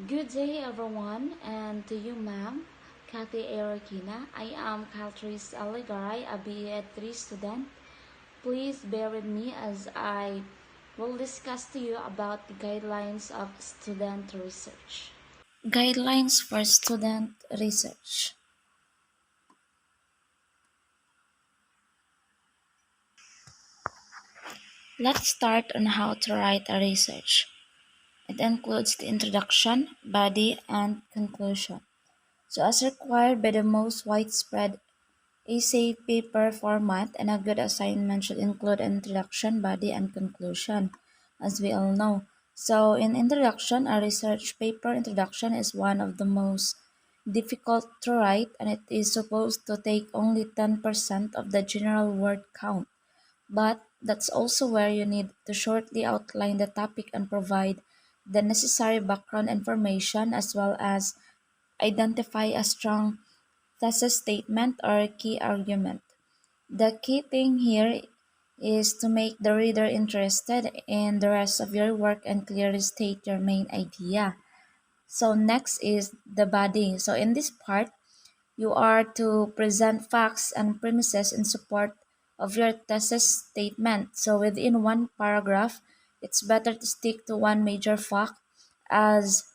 Good day, everyone, and to you, ma'am, Kathy Erokina. I am Caltris Aligaray, a BA3 student. Please bear with me as I will discuss to you about the guidelines of student research. Guidelines for student research. Let's start on how to write a research. It includes the introduction, body, and conclusion. So, as required by the most widespread essay paper format, and a good assignment should include an introduction, body, and conclusion, as we all know. So, in introduction, a research paper introduction is one of the most difficult to write, and it is supposed to take only 10% of the general word count. But that's also where you need to shortly outline the topic and provide the necessary background information as well as identify a strong thesis statement or key argument. The key thing here is to make the reader interested in the rest of your work and clearly state your main idea. So next is the body. So in this part, you are to present facts and premises in support of your thesis statement. So within one paragraph, it's better to stick to one major fact as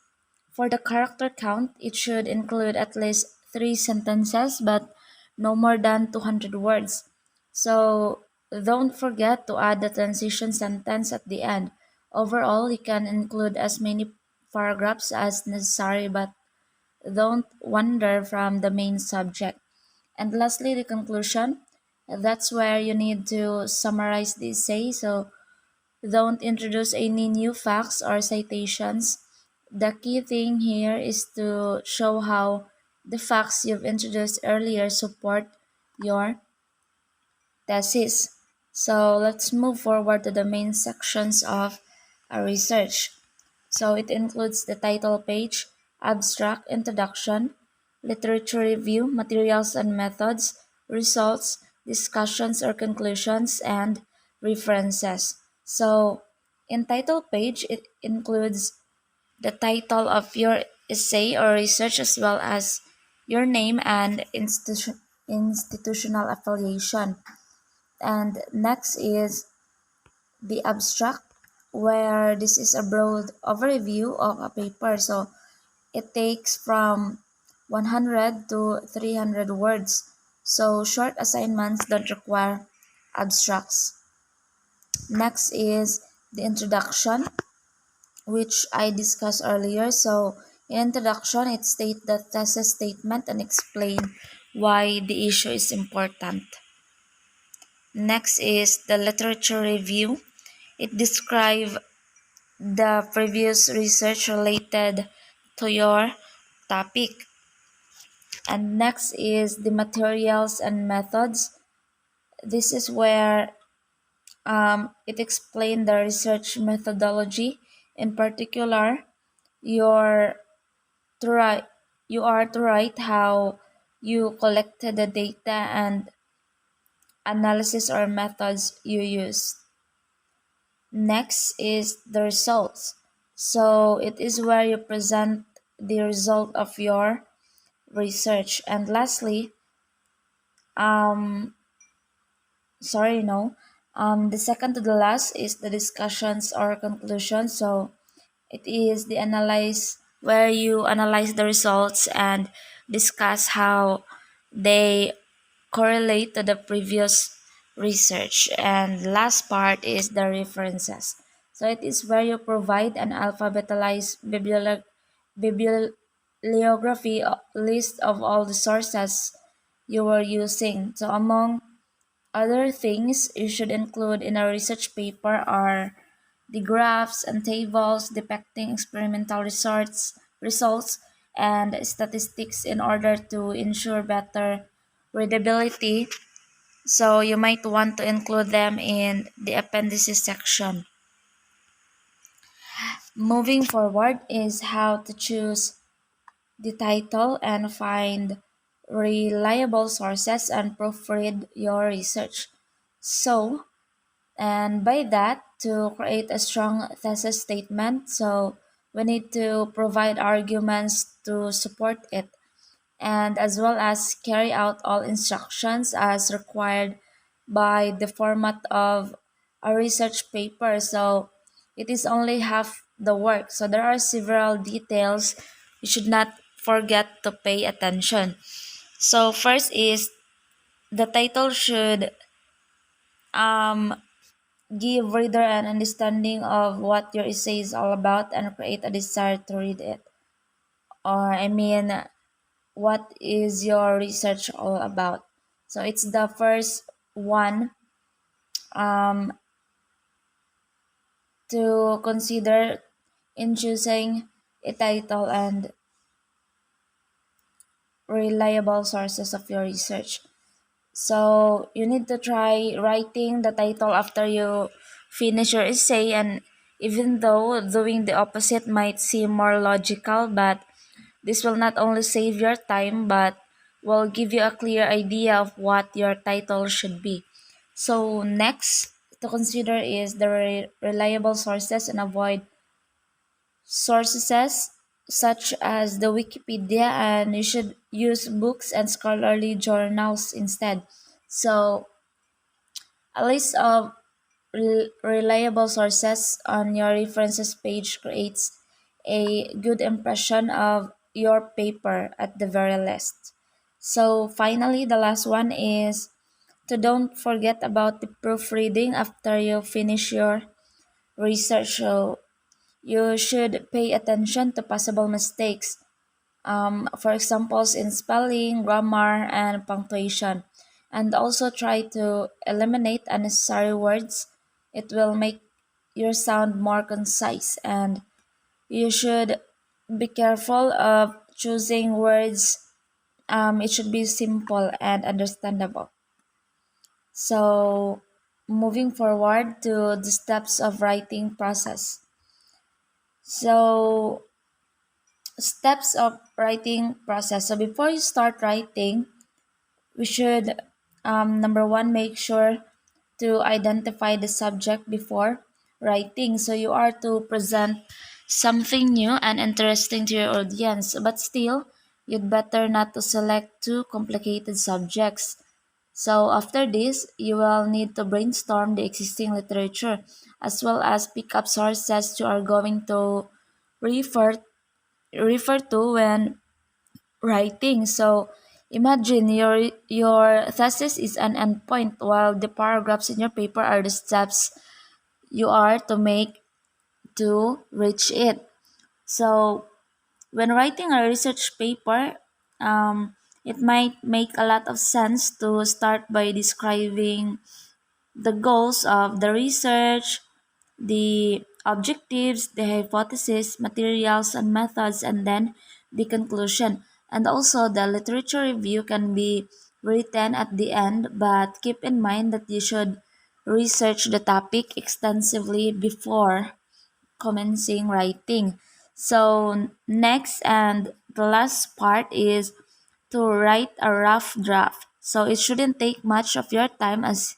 for the character count, it should include at least 3 sentences, but no more than 200 words. So don't forget to add the transition sentence at the end. Overall, you can include as many paragraphs as necessary, but don't wander from the main subject. And lastly, the conclusion. That's where you need to summarize the essay. So don't introduce any new facts or citations. The key thing here is to show how the facts you've introduced earlier support your thesis. So let's move forward to the main sections of our research. So it includes the title page, abstract, introduction, literature review, materials and methods, results, discussions or conclusions, and references. So in title page, it includes the title of your essay or research as well as your name and institutional affiliation. And next is the abstract, where this is a broad overview of a paper. So it takes from 100 to 300 words. So short assignments don't require abstracts. Next is the introduction, which I discussed earlier. So in introduction, it states the thesis statement and explain why the issue is important. Next is the literature review. It describes the previous research related to your topic. And next is the materials and methods. This is where it explains the research methodology. In particular, your to write, you are to write how you collected the data and analysis or methods you use. Next is the results. So it is where you present the result of your research. And lastly, um, sorry, no, the second to the last is the discussions or conclusions. So it is the analyze where you analyze the results and discuss how they correlate to the previous research. And last part is the references. So it is where you provide an alphabetized bibliography list of all the sources you were using. So among other things you should include in a research paper are the graphs and tables depicting experimental results and statistics in order to ensure better readability. So you might want to include them in the appendices section. Moving forward is how to choose the title and find reliable sources and proofread your research. So, and by that, to create a strong thesis statement, so we need to provide arguments to support it, and as well as carry out all instructions as required by the format of a research paper. So it is only half the work. So there are several details you should not forget to pay attention. So first is the title should um, give reader an understanding of what your essay is all about and create a desire to read it. Or what is your research all about? So it's the first one um, to consider in choosing a title and reliable sources of your research. So you need to try writing the title after you finish your essay, and even though doing the opposite might seem more logical, but this will not only save your time but will give you a clear idea of what your title should be. So next to consider is the reliable sources, and avoid sources such as the Wikipedia, and you should use books and scholarly journals instead. So a list of reliable sources on your references page creates a good impression of your paper at the very least. So finally, the last one is to don't forget about the proofreading after you finish your research. So you should pay attention to possible mistakes, for examples in spelling, grammar, and punctuation. And also try to eliminate unnecessary words. It will make your sound more concise, and you should be careful of choosing words. It should be simple and understandable. So, moving forward to the steps of writing process. So, steps of writing process. So, before you start writing, we should number one, make sure to identify the subject before writing. So you are to present something new and interesting to your audience, but still you'd better not to select too complicated subjects. So after this, you will need to brainstorm the existing literature as well as pick up sources you are going to refer refer to when writing. So imagine your thesis is an endpoint, while the paragraphs in your paper are the steps you are to make to reach it. So when writing a research paper, it might make a lot of sense to start by describing the goals of the research, the objectives, the hypothesis, materials, and methods, and then the conclusion. And also, the literature review can be written at the end, but keep in mind that you should research the topic extensively before commencing writing. So, next and the last part is to write a rough draft. So, it shouldn't take much of your time, as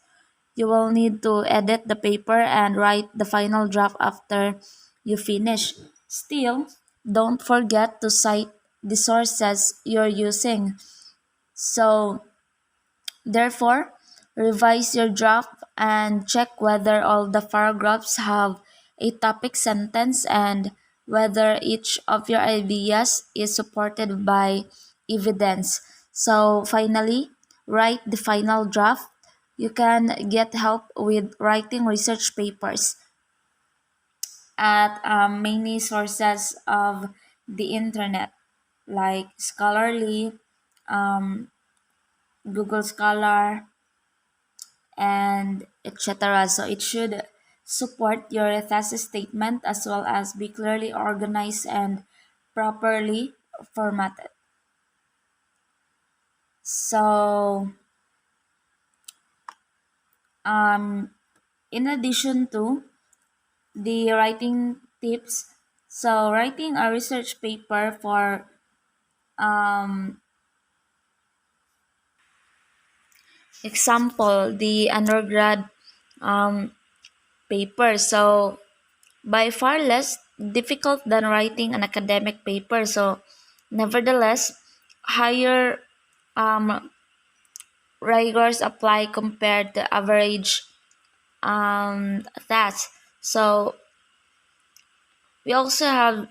you will need to edit the paper and write the final draft after you finish. Still, don't forget to cite the sources you're using. So, therefore, revise your draft and check whether all the paragraphs have a topic sentence and whether each of your ideas is supported by evidence. So, finally, write the final draft. You can get help with writing research papers at many sources of the internet like Scholarly, um, Google Scholar, and etc. So it should support your thesis statement as well as be clearly organized and properly formatted. So, um, in addition to the writing tips, so writing a research paper for um, example, the undergrad um, paper. So by far less difficult than writing an academic paper. So, nevertheless, higher um, rigors apply compared to average tasks. So, we also have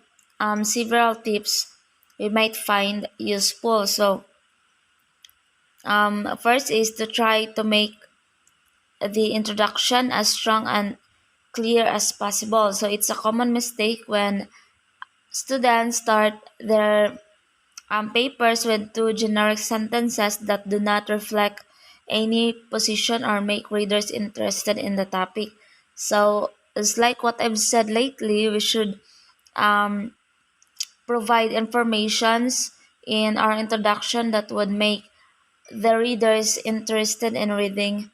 several tips we might find useful. So, first is to try to make the introduction as strong and clear as possible. So, it's a common mistake when students start their papers with two generic sentences that do not reflect any position or make readers interested in the topic. So, it's like what I've said lately, we should um, provide informations in our introduction that would make the readers interested in reading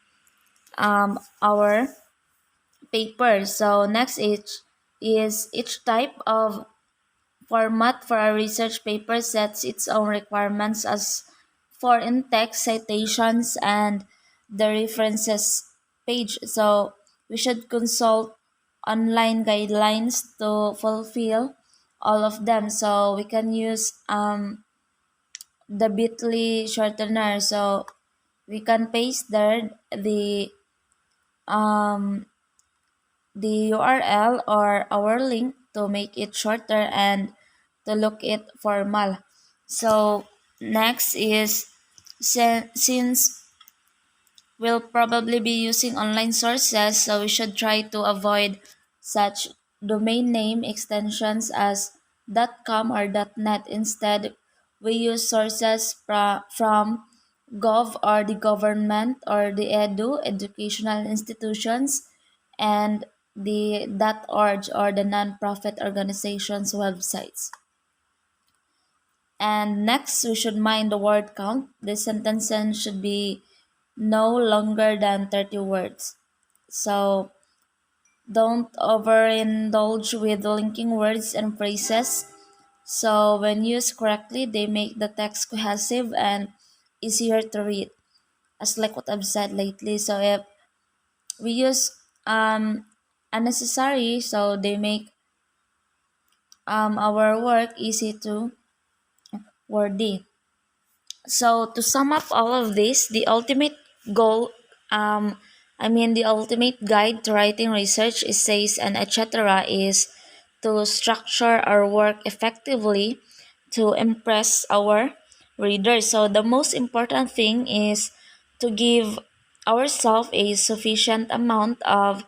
our paper. So next is each type of format for a research paper sets its own requirements as for in-text citations and the references page. So we should consult online guidelines to fulfill all of them. So we can use the bit.ly shortener. So we can paste there um, the URL or our link to make it shorter and to look it formal. So next is since we'll probably be using online sources, so we should try to avoid such domain name extensions as .com or .net. Instead, we use sources from gov or the government or the educational institutions and the .org or the non-profit organizations websites. And next, we should mind the word count. The sentences should be no longer than 30 words. So don't overindulge with linking words and phrases. So when used correctly, they make the text cohesive and easier to read. As like what I've said lately. So if we use unnecessary, so they make our work easy to wordy. So to sum up all of this, the ultimate goal, the ultimate guide to writing research, essays, and etc. is to structure our work effectively to impress our readers. So the most important thing is to give ourselves a sufficient amount of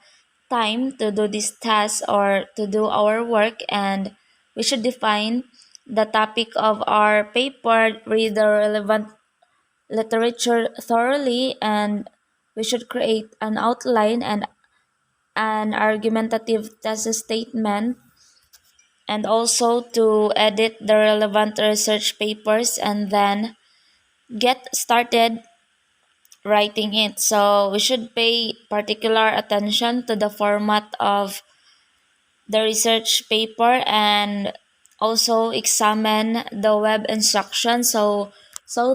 time to do this task or to do our work, and we should define the topic of our paper, read the relevant literature thoroughly, and we should create an outline and an argumentative thesis statement, and also to edit the relevant research papers and then get started writing it. So we should pay particular attention to the format of the research paper and also examine the web instructions so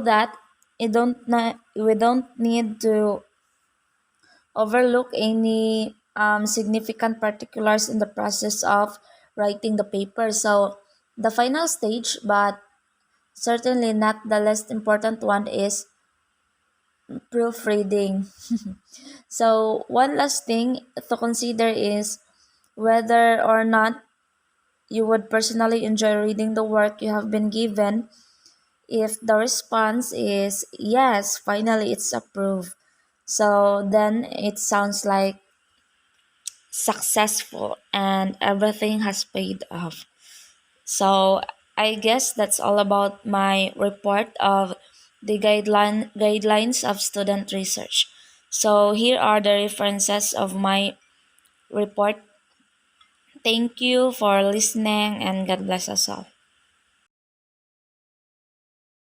that we don't need to overlook any significant particulars in the process of writing the paper. So the final stage, but certainly not the least important one, is proofreading. So one last thing to consider is whether or not you would personally enjoy reading the work you have been given. If the response is yes, finally it's approved. So then it sounds like successful and everything has paid off. So I guess that's all about my report of the guidelines of student research. So here are the references of my report. Thank you for listening and God bless us all.